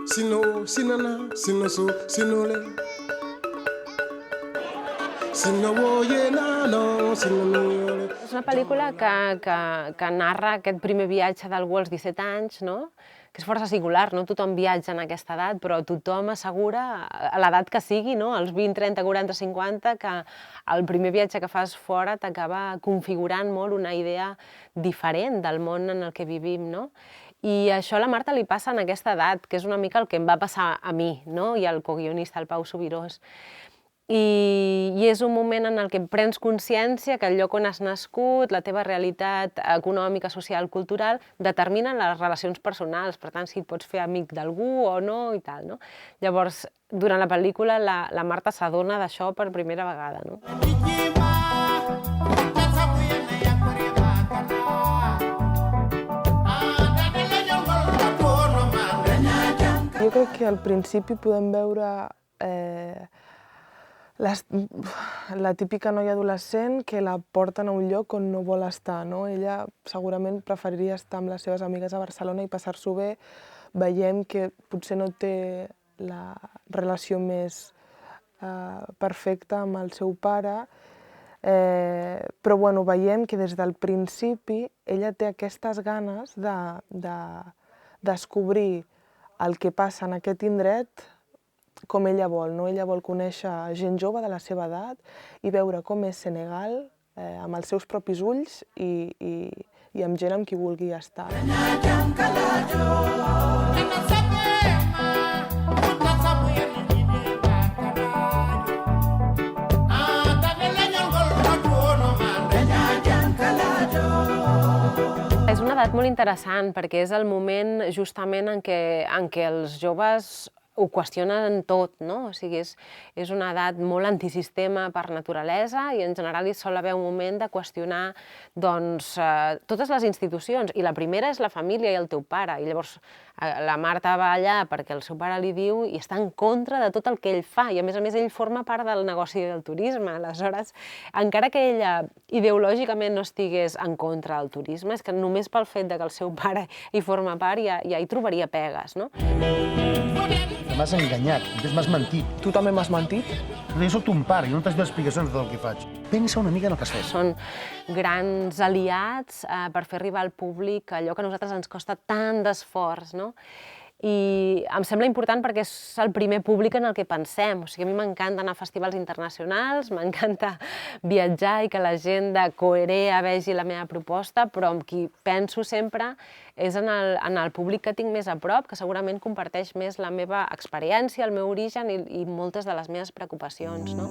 Sino, sinana, sinoso, sinole. Sino oye nano, sinoniole. És una pel·lícula que narra aquest primer viatge d'algú als 17 anys, no? Que és força singular, no tothom viatja en aquesta edat, però tothom assegura, a l'edat que sigui, no? Als 20, 30, 40, 50, que el primer viatge que fas fora t'acaba configurant molt una idea diferent del món en el que vivim, no? I això a la Marta li passa en aquesta edat, que és una mica el que em va passar a mi, no? I al coguionista, el Pau Subirós. I és un moment en el que prens consciència que el lloc on has nascut, la teva realitat econòmica, social, cultural, determinen les relacions personals, per tant, si et pots fer amic d'algú o no i tal, no? Llavors, durant la pel·lícula, la Marta s'adona d'això per primera vegada, no? Jo crec que al principi podem veure la típica noia adolescent que la porten a un lloc on no vol estar, no? Ella segurament preferiria estar amb les seves amigues a Barcelona i passar-s'ho bé. Veiem que potser no té la relació més perfecta amb el seu pare, però bueno, veiem que des del principi ella té aquestes ganes de descobrir el que passa en aquest indret com ella vol, no? Ella vol conèixer gent jove de la seva edat i veure com és Senegal amb els seus propis ulls i amb gent amb qui vulgui estar. És una edat molt interessant perquè és el moment justament en què els joves ho qüestionen tot, no? O sigui, és una edat molt antisistema per naturalesa i en general hi sol haver un moment de qüestionar doncs, totes les institucions. I la primera és la família i el teu pare. I llavors la Marta va allà perquè el seu pare li diu i està en contra de tot el que ell fa. I a més ell forma part del negoci del turisme. Aleshores, encara que ella ideològicament no estigués en contra del turisme, és que només pel fet que el seu pare hi forma part ja hi trobaria pegues, no? M'has enganyat, m'has mentit. Tu també m'has mentit? Jo soc ton pare i no t'has de explicacions de tot el que faig. Pensa una mica en el que has fet. Són grans aliats per fer arribar al públic allò que a nosaltres ens costa tant d'esforç, no? I em sembla important perquè és el primer públic en el que pensem. O sigui, a mi m'encanta anar a festivals internacionals, m'encanta viatjar i que la gent de Coerea vegi la meva proposta, però amb qui penso sempre és en el públic que tinc més a prop, que segurament comparteix més la meva experiència, el meu origen i moltes de les meves preocupacions, no?